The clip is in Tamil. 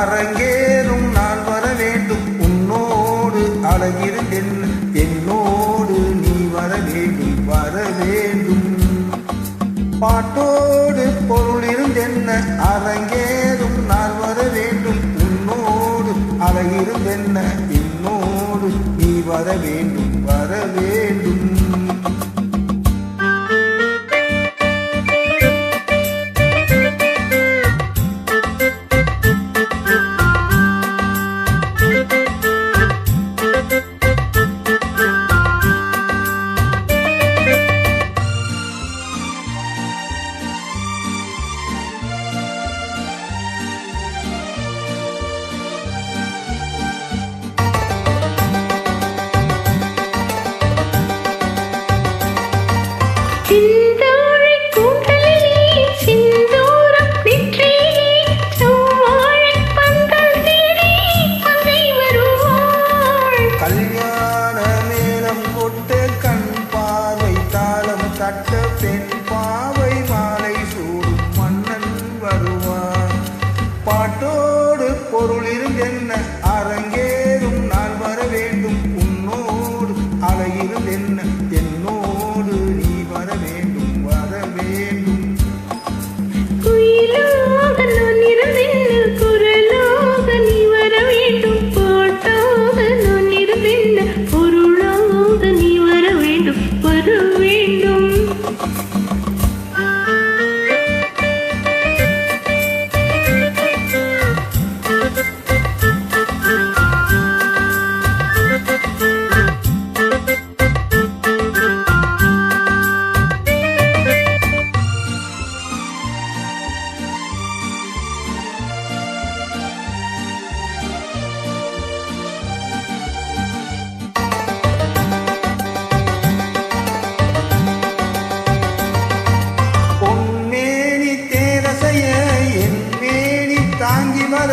அரங்கேறும் நாள் வர வேண்டும் உன்னோடு அழகிருந்தென் என்னோடு நீ வர வேண்டும் வர வேண்டும் பாட்டோடு பொருள் இருந்தென்ன அரங்கேறும் நாள் வர வேண்டும் உன்னோடு அழகிருந்தென்ன என்னோடு நீ வர வேண்டும் வர வேண்டும் கல்யாண மேளம் கொட்டு கண் பார்வை தாளம் தட்ட பெண் பாவை மாலை சூடும் மன்னன் வருவான் பாட்டோடு பொருள் இருந்தென்ன அரங்கேறும் நாள் வர வேண்டும் உன்னோடு அழகிருந்தென்ன என்னோடு நீ வர வேண்டும் வர வேண்டும் தாங்கி வர